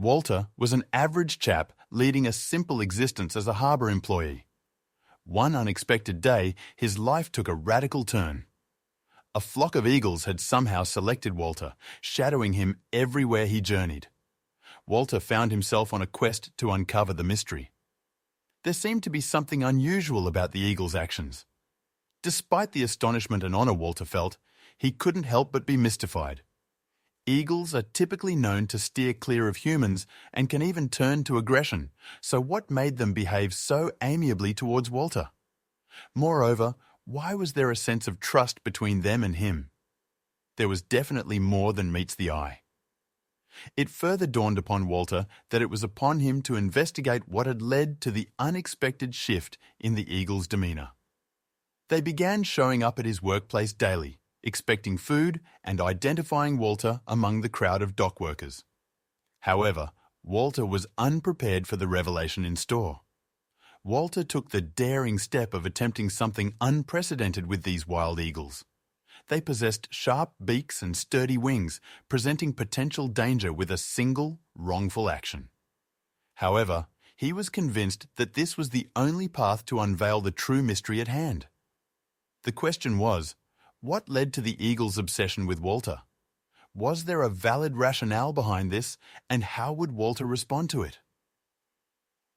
Walter was an average chap leading a simple existence as a harbour employee. One unexpected day, his life took a radical turn. A flock of eagles had somehow selected Walter, shadowing him everywhere he journeyed. Walter found himself on a quest to uncover the mystery. There seemed to be something unusual about the eagles' actions. Despite the astonishment and honour Walter felt, he couldn't help but be mystified. Eagles are typically known to steer clear of humans and can even turn to aggression, so what made them behave so amiably towards Walter? Moreover, why was there a sense of trust between them and him? There was definitely more than meets the eye. It further dawned upon Walter that it was upon him to investigate what had led to the unexpected shift in the eagles' demeanour. They began showing up at his workplace daily, expecting food and identifying Walter among the crowd of dock workers. However, Walter was unprepared for the revelation in store. Walter took the daring step of attempting something unprecedented with these wild eagles. They possessed sharp beaks and sturdy wings, presenting potential danger with a single, wrongful action. However, he was convinced that this was the only path to unveil the true mystery at hand. The question was, what led to the eagle's obsession with Walter? Was there a valid rationale behind this, and how would Walter respond to it?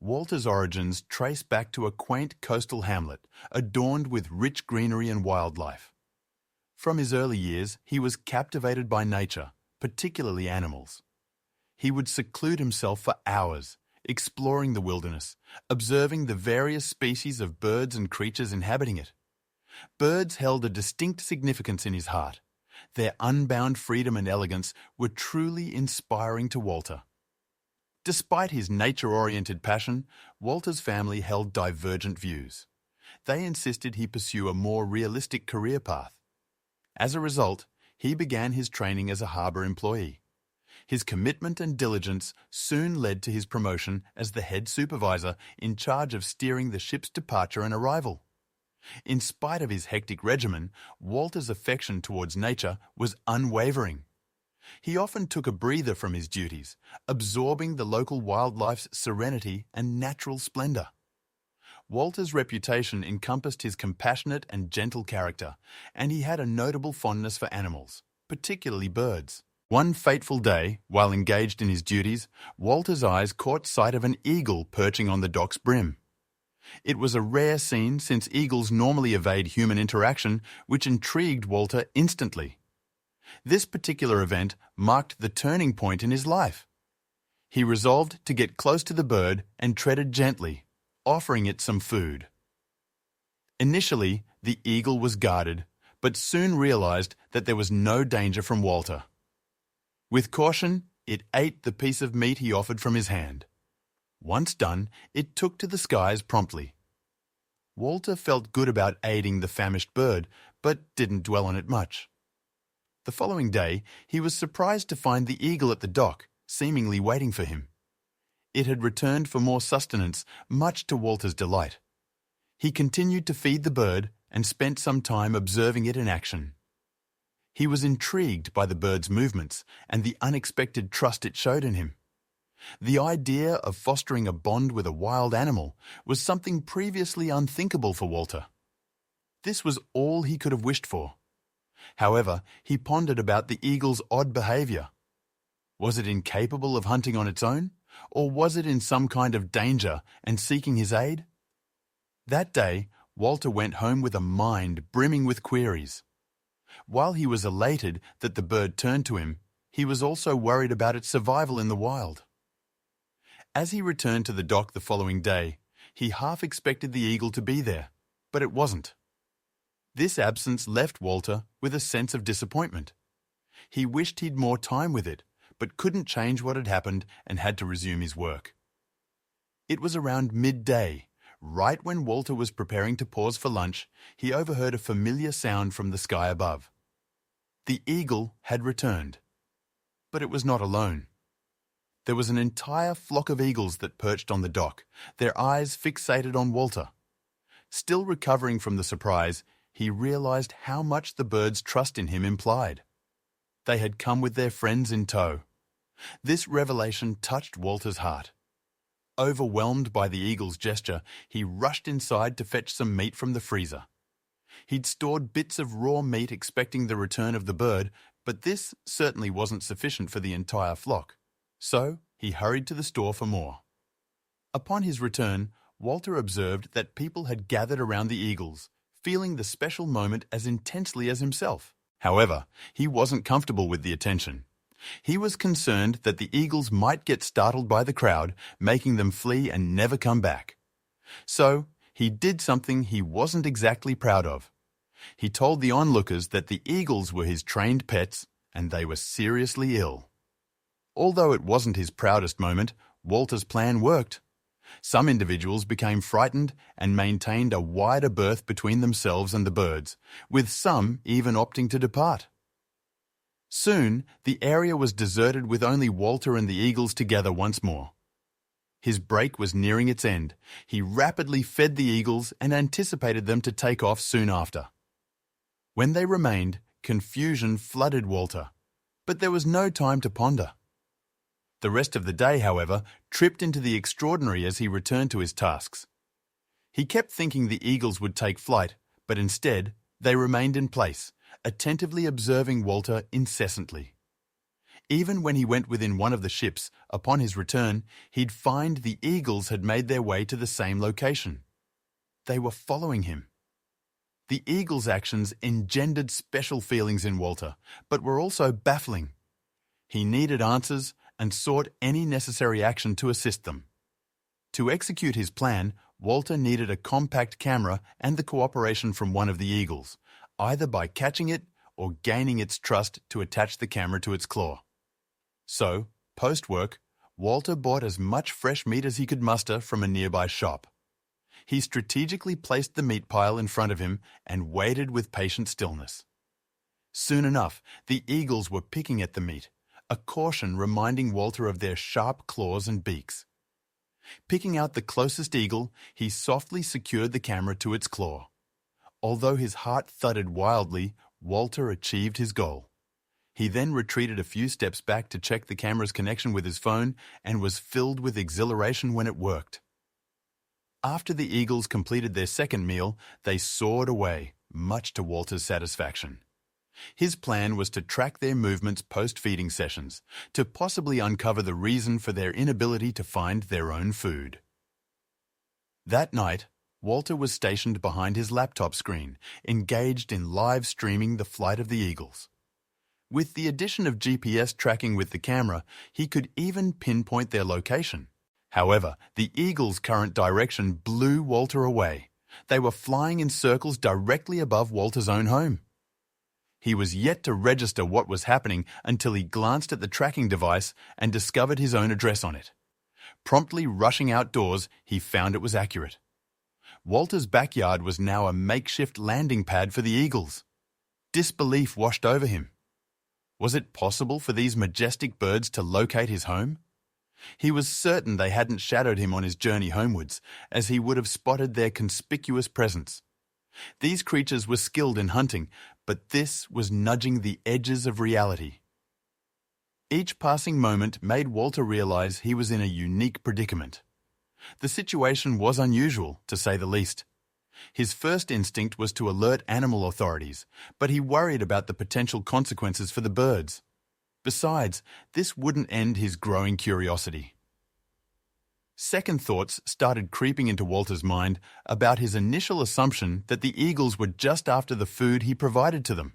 Walter's origins trace back to a quaint coastal hamlet, adorned with rich greenery and wildlife. From his early years, he was captivated by nature, particularly animals. He would seclude himself for hours, exploring the wilderness, observing the various species of birds and creatures inhabiting it. Birds held a distinct significance in his heart. Their unbound freedom and elegance were truly inspiring to Walter. Despite his nature-oriented passion, Walter's family held divergent views. They insisted he pursue a more realistic career path. As a result, he began his training as a harbour employee. His commitment and diligence soon led to his promotion as the head supervisor in charge of steering the ship's departure and arrival. In spite of his hectic regimen, Walter's affection towards nature was unwavering. He often took a breather from his duties, absorbing the local wildlife's serenity and natural splendour. Walter's reputation encompassed his compassionate and gentle character, and he had a notable fondness for animals, particularly birds. One fateful day, while engaged in his duties, Walter's eyes caught sight of an eagle perching on the dock's brim. It was a rare scene since eagles normally evade human interaction, which intrigued Walter instantly. This particular event marked the turning point in his life. He resolved to get close to the bird and treaded gently, offering it some food. Initially, the eagle was guarded, but soon realized that there was no danger from Walter. With caution, it ate the piece of meat he offered from his hand. Once done, it took to the skies promptly. Walter felt good about aiding the famished bird, but didn't dwell on it much. The following day, he was surprised to find the eagle at the dock, seemingly waiting for him. It had returned for more sustenance, much to Walter's delight. He continued to feed the bird and spent some time observing it in action. He was intrigued by the bird's movements and the unexpected trust it showed in him. The idea of fostering a bond with a wild animal was something previously unthinkable for Walter. This was all he could have wished for. However, he pondered about the eagle's odd behaviour. Was it incapable of hunting on its own, or was it in some kind of danger and seeking his aid? That day, Walter went home with a mind brimming with queries. While he was elated that the bird turned to him, he was also worried about its survival in the wild. As he returned to the dock the following day, he half expected the eagle to be there, but it wasn't. This absence left Walter with a sense of disappointment. He wished he'd more time with it, but couldn't change what had happened and had to resume his work. It was around midday. Right when Walter was preparing to pause for lunch, he overheard a familiar sound from the sky above. The eagle had returned, but it was not alone. There was an entire flock of eagles that perched on the dock, their eyes fixated on Walter. Still recovering from the surprise, he realized how much the birds' trust in him implied. They had come with their friends in tow. This revelation touched Walter's heart. Overwhelmed by the eagle's gesture, he rushed inside to fetch some meat from the freezer. He'd stored bits of raw meat expecting the return of the bird, but this certainly wasn't sufficient for the entire flock. So he hurried to the store for more. Upon his return, Walter observed that people had gathered around the eagles, feeling the special moment as intensely as himself. However, he wasn't comfortable with the attention. He was concerned that the eagles might get startled by the crowd, making them flee and never come back. So, he did something he wasn't exactly proud of. He told the onlookers that the eagles were his trained pets and they were seriously ill. Although it wasn't his proudest moment, Walter's plan worked. Some individuals became frightened and maintained a wider berth between themselves and the birds, with some even opting to depart. Soon, the area was deserted with only Walter and the eagles together once more. His break was nearing its end. He rapidly fed the eagles and anticipated them to take off soon after. When they remained, confusion flooded Walter, but there was no time to ponder. The rest of the day, however, tripped into the extraordinary as he returned to his tasks. He kept thinking the eagles would take flight, but instead, they remained in place, attentively observing Walter incessantly. Even when he went within one of the ships, upon his return, he'd find the eagles had made their way to the same location. They were following him. The eagles' actions engendered special feelings in Walter, but were also baffling. He needed answers and sought any necessary action to assist them. To execute his plan, Walter needed a compact camera and the cooperation from one of the eagles, either by catching it or gaining its trust to attach the camera to its claw. So, post-work, Walter bought as much fresh meat as he could muster from a nearby shop. He strategically placed the meat pile in front of him and waited with patient stillness. Soon enough, the eagles were picking at the meat, a caution reminding Walter of their sharp claws and beaks. Picking out the closest eagle, he softly secured the camera to its claw. Although his heart thudded wildly, Walter achieved his goal. He then retreated a few steps back to check the camera's connection with his phone and was filled with exhilaration when it worked. After the eagles completed their second meal, they soared away, much to Walter's satisfaction. His plan was to track their movements post-feeding sessions, to possibly uncover the reason for their inability to find their own food. That night, Walter was stationed behind his laptop screen, engaged in live streaming the flight of the eagles. With the addition of GPS tracking with the camera, he could even pinpoint their location. However, the eagles' current direction blew Walter away. They were flying in circles directly above Walter's own home. He was yet to register what was happening until he glanced at the tracking device and discovered his own address on it. Promptly rushing outdoors, he found it was accurate. Walter's backyard was now a makeshift landing pad for the eagles. Disbelief washed over him. Was it possible for these majestic birds to locate his home? He was certain they hadn't shadowed him on his journey homewards, as he would have spotted their conspicuous presence. These creatures were skilled in hunting, but this was nudging the edges of reality. Each passing moment made Walter realize he was in a unique predicament. The situation was unusual, to say the least. His first instinct was to alert animal authorities, but he worried about the potential consequences for the birds. Besides, this wouldn't end his growing curiosity. Second thoughts started creeping into Walter's mind about his initial assumption that the eagles were just after the food he provided to them.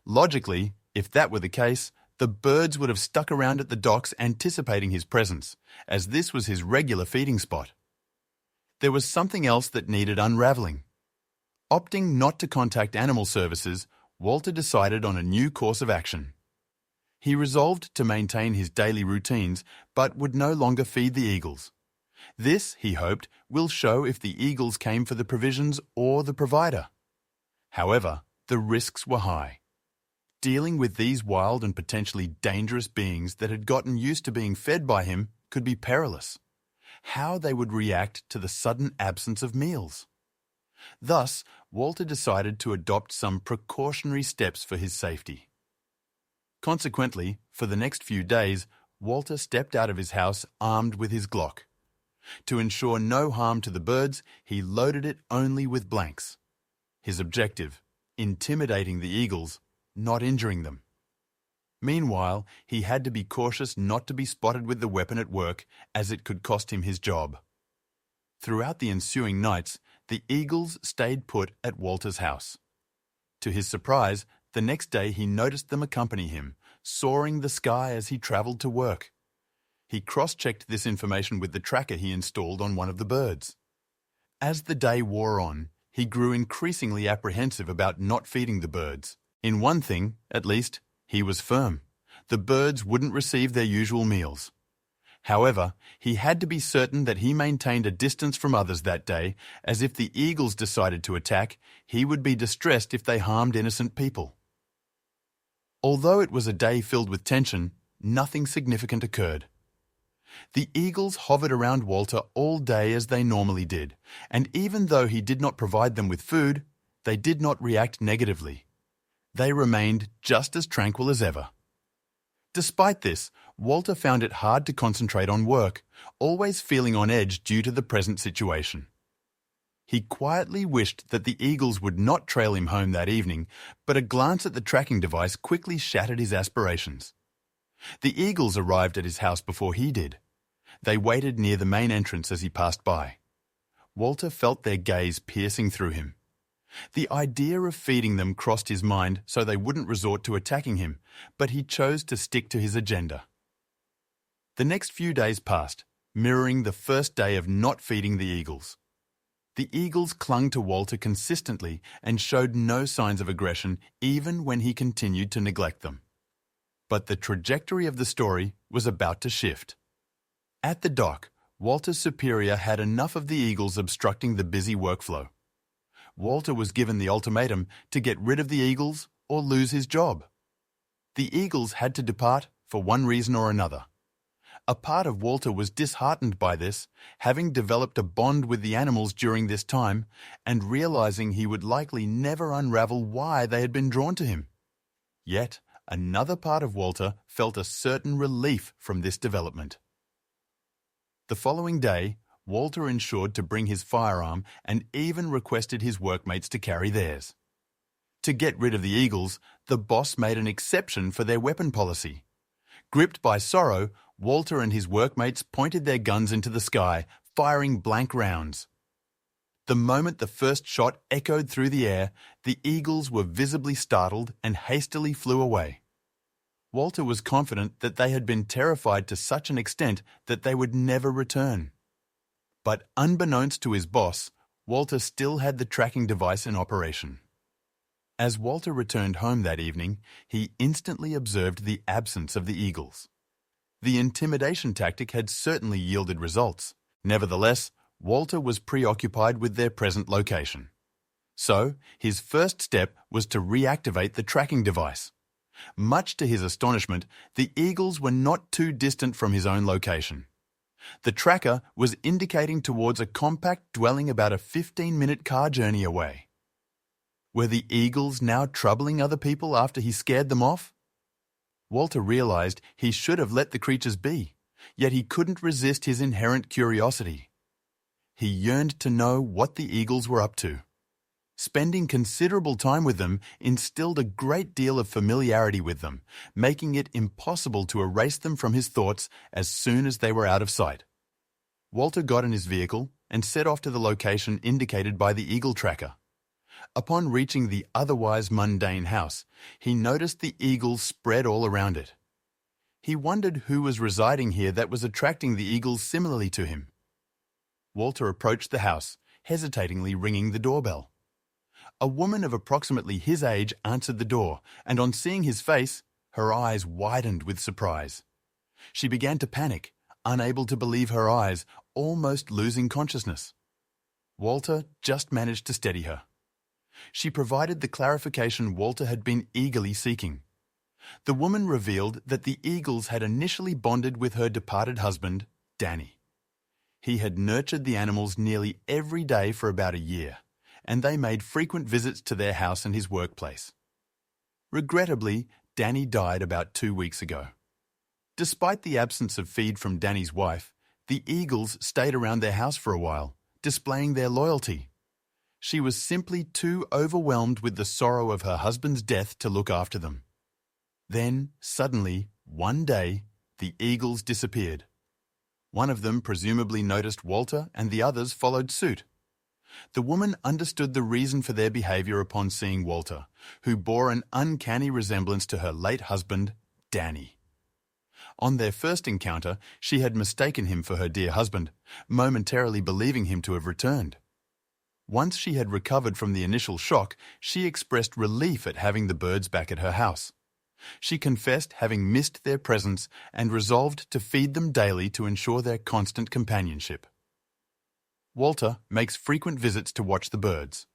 Logically, if that were the case, the birds would have stuck around at the docks anticipating his presence, as this was his regular feeding spot. There was something else that needed unraveling. Opting not to contact animal services, Walter decided on a new course of action. He resolved to maintain his daily routines, but would no longer feed the eagles. This, he hoped, will show if the eagles came for the provisions or the provider. However, the risks were high. Dealing with these wild and potentially dangerous beings that had gotten used to being fed by him could be perilous. How they would react to the sudden absence of meals. Thus, Walter decided to adopt some precautionary steps for his safety. Consequently, for the next few days, Walter stepped out of his house armed with his Glock. To ensure no harm to the birds, he loaded it only with blanks. His objective: intimidating the eagles, not injuring them. Meanwhile, he had to be cautious not to be spotted with the weapon at work, as it could cost him his job. Throughout the ensuing nights, the eagles stayed put at Walter's house. To his surprise, the next day he noticed them accompany him, soaring the sky as he travelled to work. He cross-checked this information with the tracker he installed on one of the birds. As the day wore on, he grew increasingly apprehensive about not feeding the birds. In one thing, at least, he was firm: the birds wouldn't receive their usual meals. However, he had to be certain that he maintained a distance from others that day, as if the eagles decided to attack, he would be distressed if they harmed innocent people. Although it was a day filled with tension, nothing significant occurred. The eagles hovered around Walter all day as they normally did, and even though he did not provide them with food, they did not react negatively. They remained just as tranquil as ever. Despite this, Walter found it hard to concentrate on work, always feeling on edge due to the present situation. He quietly wished that the eagles would not trail him home that evening, but a glance at the tracking device quickly shattered his aspirations. The eagles arrived at his house before he did. They waited near the main entrance as he passed by. Walter felt their gaze piercing through him. The idea of feeding them crossed his mind so they wouldn't resort to attacking him, but he chose to stick to his agenda. The next few days passed, mirroring the first day of not feeding the eagles. The eagles clung to Walter consistently and showed no signs of aggression even when he continued to neglect them. But the trajectory of the story was about to shift. At the dock, Walter's superior had enough of the eagles obstructing the busy workflow. Walter was given the ultimatum to get rid of the eagles or lose his job. The eagles had to depart for one reason or another. A part of Walter was disheartened by this, having developed a bond with the animals during this time and realizing he would likely never unravel why they had been drawn to him. Yet, another part of Walter felt a certain relief from this development. The following day, Walter ensured to bring his firearm and even requested his workmates to carry theirs. To get rid of the eagles, the boss made an exception for their weapon policy. Gripped by sorrow, Walter and his workmates pointed their guns into the sky, firing blank rounds. The moment the first shot echoed through the air, the eagles were visibly startled and hastily flew away. Walter was confident that they had been terrified to such an extent that they would never return. But unbeknownst to his boss, Walter still had the tracking device in operation. As Walter returned home that evening, he instantly observed the absence of the eagles. The intimidation tactic had certainly yielded results. Nevertheless, Walter was preoccupied with their present location. So, his first step was to reactivate the tracking device. Much to his astonishment, the eagles were not too distant from his own location. The tracker was indicating towards a compact dwelling about a 15-minute car journey away. Were the eagles now troubling other people after he scared them off? Walter realized he should have let the creatures be, yet he couldn't resist his inherent curiosity. He yearned to know what the eagles were up to. Spending considerable time with them instilled a great deal of familiarity with them, making it impossible to erase them from his thoughts as soon as they were out of sight. Walter got in his vehicle and set off to the location indicated by the eagle tracker. Upon reaching the otherwise mundane house, he noticed the eagles spread all around it. He wondered who was residing here that was attracting the eagles similarly to him. Walter approached the house, hesitatingly ringing the doorbell. A woman of approximately his age answered the door, and on seeing his face, her eyes widened with surprise. She began to panic, unable to believe her eyes, almost losing consciousness. Walter just managed to steady her. She provided the clarification Walter had been eagerly seeking. The woman revealed that the eagles had initially bonded with her departed husband, Danny. He had nurtured the animals nearly every day for about a year, and they made frequent visits to their house and his workplace. Regrettably, Danny died about 2 weeks ago. Despite the absence of feed from Danny's wife, the eagles stayed around their house for a while, displaying their loyalty. She was simply too overwhelmed with the sorrow of her husband's death to look after them. Then, suddenly, one day, the eagles disappeared. One of them presumably noticed Walter and the others followed suit. The woman understood the reason for their behavior upon seeing Walter, who bore an uncanny resemblance to her late husband, Danny. On their first encounter, she had mistaken him for her dear husband, momentarily believing him to have returned. Once she had recovered from the initial shock, she expressed relief at having the birds back at her house. She confessed having missed their presence and resolved to feed them daily to ensure their constant companionship. Walter makes frequent visits to watch the birds.